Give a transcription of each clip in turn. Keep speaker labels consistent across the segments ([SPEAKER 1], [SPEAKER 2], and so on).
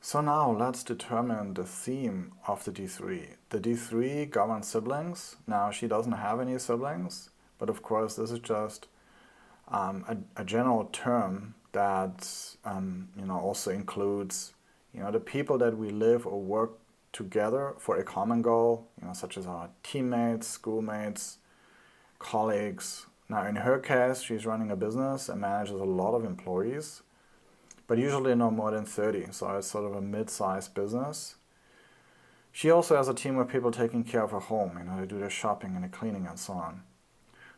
[SPEAKER 1] So now let's determine the theme of the D3. The D3 governs siblings. Now she doesn't have any siblings, but of course this is just a general term that also includes the people that we live or work together for a common goal, such as our teammates, schoolmates, colleagues. Now in her case, she's running a business and manages a lot of employees, but usually no more than 30, so it's sort of a mid-sized business. She also has a team of people taking care of her home, they do the shopping and the cleaning and so on.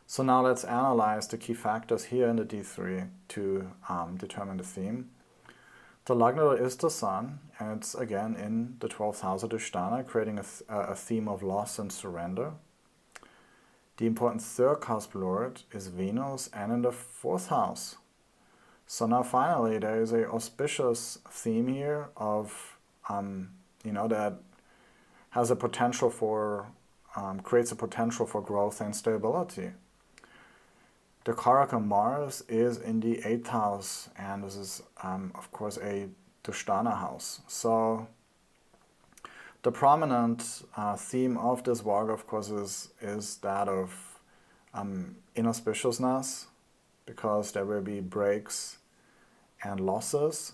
[SPEAKER 1] So now let's analyze the key factors here in the D3 to determine the theme. The Lagna is the Sun, and it's again in the 12th house of the Sthana, creating a theme of loss and surrender. The important third cusp lord is Venus, and in the 4th house. So now finally there is an auspicious theme here of, that has a potential for, creates a potential for growth and stability. The Karaka Mars is in the 8th house, and this is, of course, a Dushtana house. So the prominent theme of this Varga, of course, is that of inauspiciousness, because there will be breaks and losses.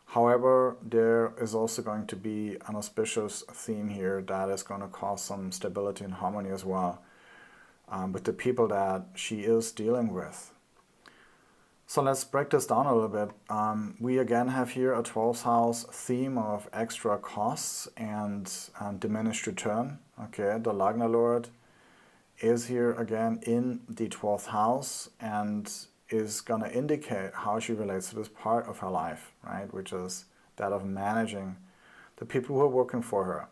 [SPEAKER 1] However, there is also going to be an auspicious theme here that is going to cause some stability and harmony as well with the people that she is dealing with. So let's break this down a little bit. We again have here a 12th house theme of extra costs and diminished return. Okay, the Lagna Lord is here again in the 12th house and is going to indicate how she relates to this part of her life, right? Which is that of managing the people who are working for her.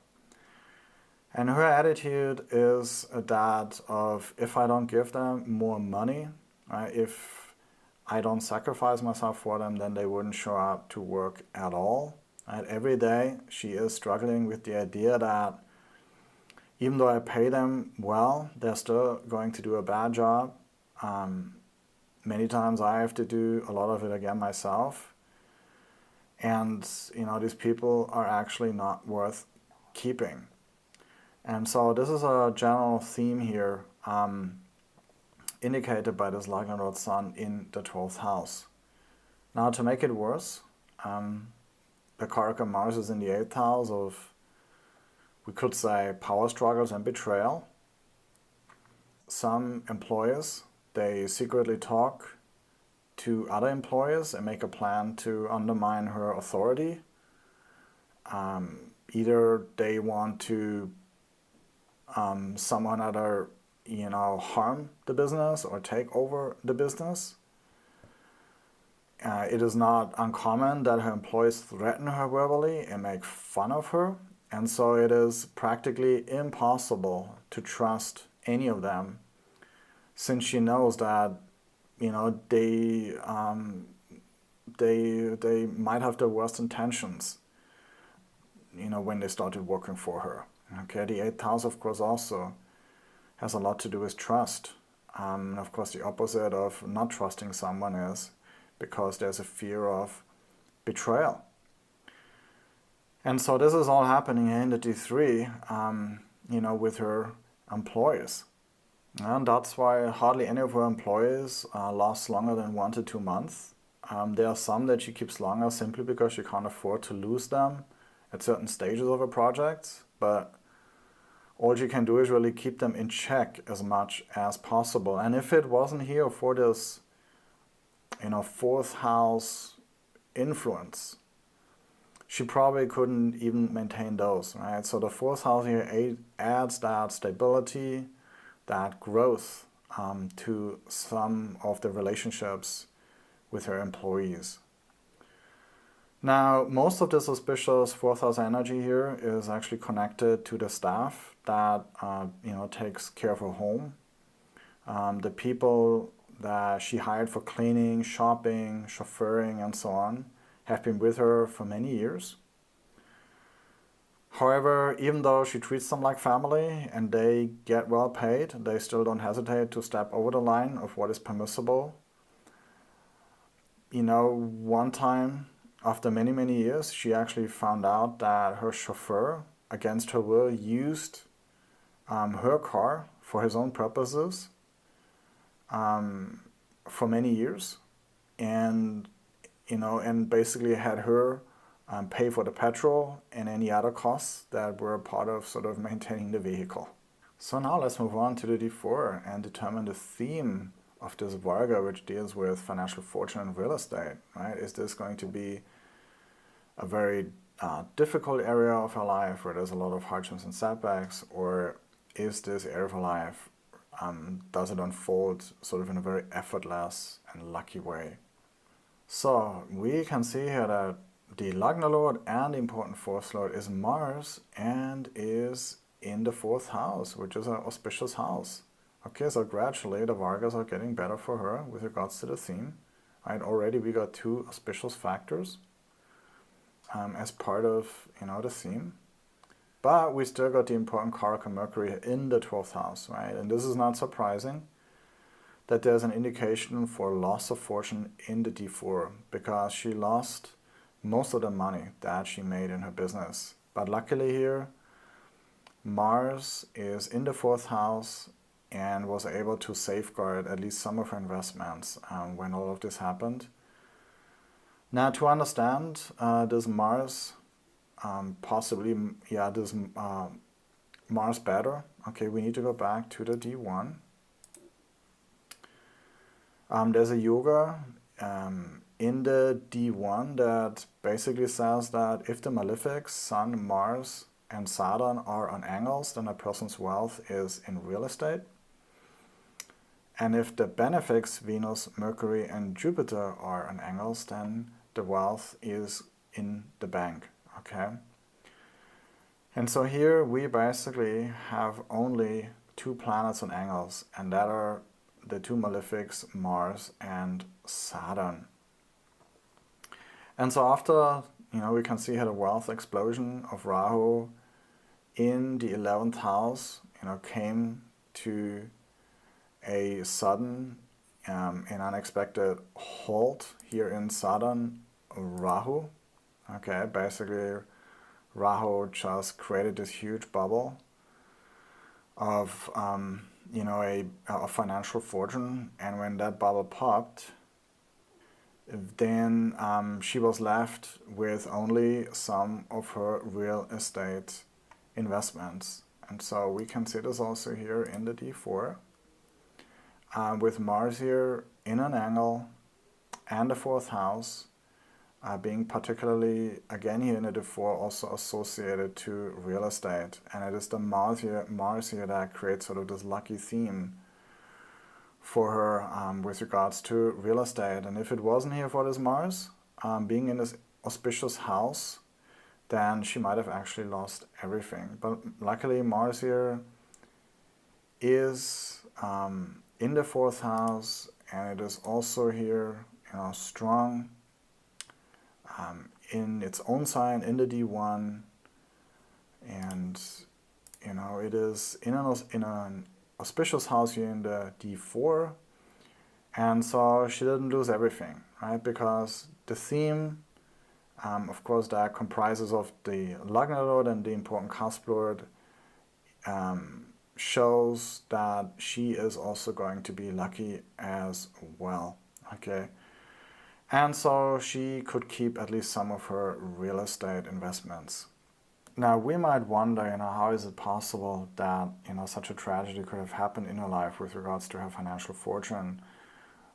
[SPEAKER 1] And her attitude is that of, if I don't give them more money, right, if I don't sacrifice myself for them, then they wouldn't show up to work at all. Right? Every day she is struggling with the idea that even though I pay them well, they're still going to do a bad job. Many times I have to do a lot of it again myself. And these people are actually not worth keeping. And so this is a general theme here indicated by this Lagna Lord Sun in the 12th house. Now to make it worse, the Karaka Mars is in the 8th house of, we could say, power struggles and betrayal. Some employers, they secretly talk to other employers and make a plan to undermine her authority. Either they want to someone other, harm the business or take over the business. It is not uncommon that her employees threaten her verbally and make fun of her, and so it is practically impossible to trust any of them, since she knows that they might have the worst intentions when they started working for her. Okay, the 8th house, of course, also has a lot to do with trust. Of course, the opposite of not trusting someone is because there's a fear of betrayal. And so this is all happening in the D3, with her employees. And that's why hardly any of her employees last longer than 1 to 2 months. There are some that she keeps longer simply because she can't afford to lose them at certain stages of her projects, but all she can do is really keep them in check as much as possible. And if it wasn't here for this, 4th house influence, she probably couldn't even maintain those, right? So the 4th house here adds that stability, that growth to some of the relationships with her employees. Now, most of this auspicious 4th house energy here is actually connected to the staff that takes care of her home. The people that she hired for cleaning, shopping, chauffeuring, and so on have been with her for many years. However, even though she treats them like family and they get well paid, they still don't hesitate to step over the line of what is permissible. One time after many, many years, she actually found out that her chauffeur, against her will, used her car for his own purposes for many years, and and basically had her pay for the petrol and any other costs that were part of sort of maintaining the vehicle. So now let's move on to the D4 and determine the theme of this Varga, which deals with financial fortune and real estate, right? Is this going to be a very difficult area of her life where there's a lot of hardships and setbacks, or is this area of her life, does it unfold sort of in a very effortless and lucky way? So we can see here that the Lagna Lord and the important fourth Lord is Mars and is in the fourth house, which is an auspicious house. Okay, so gradually the Vargas are getting better for her with regards to the theme. Right, already we got 2 auspicious factors as part of the theme. But we still got the important Karaka Mercury in the 12th house, right? And this is not surprising that there's an indication for loss of fortune in the D4, because she lost most of the money that she made in her business. But luckily here, Mars is in the 4th house and was able to safeguard at least some of her investments when all of this happened. Now, to understand this Mars, Mars better, okay, we need to go back to the D1. There's a yoga in the D1 that basically says that if the malefics, Sun, Mars, and Saturn are on angles, then a person's wealth is in real estate. And if the benefics, Venus, Mercury, and Jupiter are on angles, then the wealth is in the bank, okay? And so here we basically have only 2 planets on angles, and that are the 2 malefics, Mars and Saturn. And so after, we can see here the wealth explosion of Rahu in the 11th house, came to a sudden and unexpected halt here in Saturn Rahu. Okay, basically Rahu just created this huge bubble of a financial fortune, and when that bubble popped, then she was left with only some of her real estate investments. And so we can see this also here in the D4 with Mars here in an angle and the 4th house being particularly, again here in the D4, also associated to real estate. And it is the Mars here that creates sort of this lucky theme for her with regards to real estate. And if it wasn't here for this Mars being in this auspicious house, then she might have actually lost everything. But luckily Mars here is in the 4th house, and it is also here strong in its own sign in the D1, and it is in an auspicious house here in the D4, and so she didn't lose everything, right? Because the theme, of course, that comprises of the Lagna Lord and the important cusp Lord, shows that she is also going to be lucky as well, okay? And so she could keep at least some of her real estate investments. Now we might wonder, how is it possible that, such a tragedy could have happened in her life with regards to her financial fortune,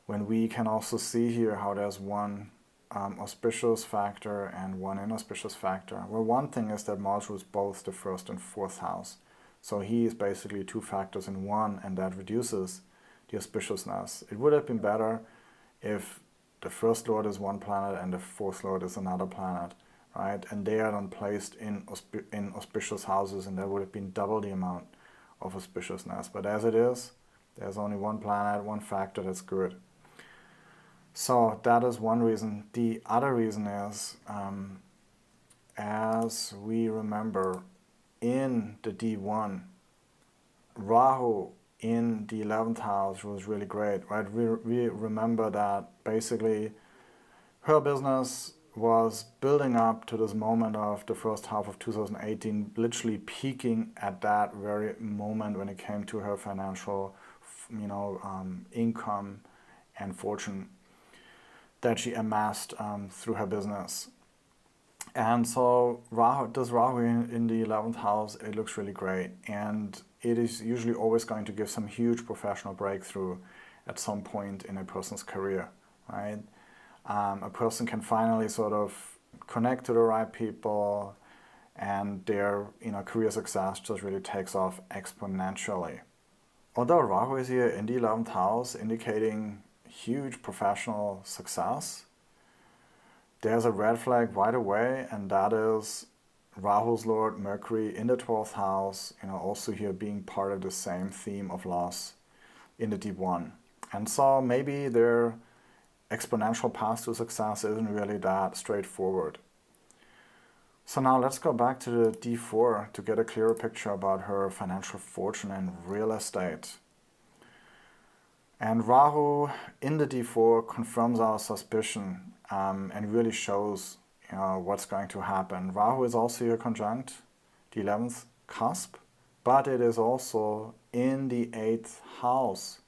[SPEAKER 1] when we can also see here how there's one auspicious factor and one inauspicious factor. Well, one thing is that Mars rules both the 1st and 4th house. So he is basically 2 factors in one, and that reduces the auspiciousness. It would have been better if the 1st Lord is one planet and the 4th Lord is another planet, right? And they are then placed in auspicious houses, and that would have been double the amount of auspiciousness. But as it is, there's only one planet, one factor that's good. So that is one reason. The other reason is, as we remember, in the D1, Rahu in the 11th house was really great, right? We remember that basically her business was building up to this moment of the first half of 2018, literally peaking at that very moment when it came to her financial, income and fortune that she amassed through her business. And so this Rahu in the 11th house, it looks really great. And it is usually always going to give some huge professional breakthrough at some point in a person's career, right? A person can finally sort of connect to the right people, and their career success just really takes off exponentially. Although Rahu is here in the 11th house, indicating huge professional success, there's a red flag right away, and that is Rahu's Lord Mercury in the 12th house, also here being part of the same theme of loss in the deep one. And so maybe their exponential path to success isn't really that straightforward. So now let's go back to the D4 to get a clearer picture about her financial fortune and real estate. And Rahu in the D4 confirms our suspicion and really shows what's going to happen. Rahu is also here conjunct the 11th cusp, but it is also in the 8th house,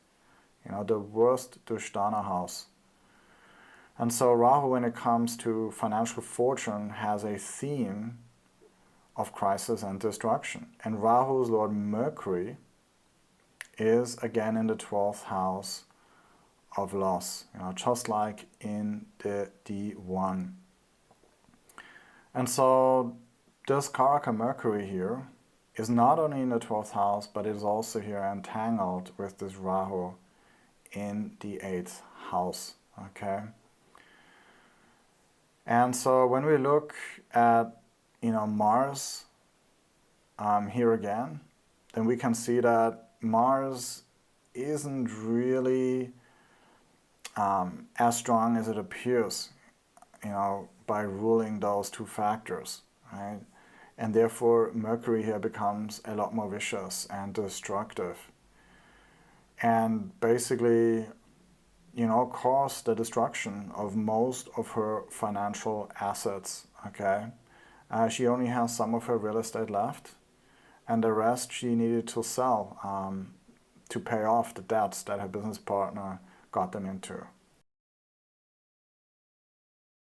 [SPEAKER 1] the worst Dushtana house. And so Rahu, when it comes to financial fortune, has a theme of crisis and destruction. And Rahu's Lord Mercury is again in the 12th house of loss, just like in the D1. And so this Karaka Mercury here is not only in the 12th house, but it is also here entangled with this Rahu in the 8th house, okay? And so when we look at, Mars here again, then we can see that Mars isn't really as strong as it appears, by ruling those two factors, right? And therefore Mercury here becomes a lot more vicious and destructive. And basically, cause the destruction of most of her financial assets, okay? She only has some of her real estate left, and the rest she needed to sell to pay off the debts that her business partner got them into.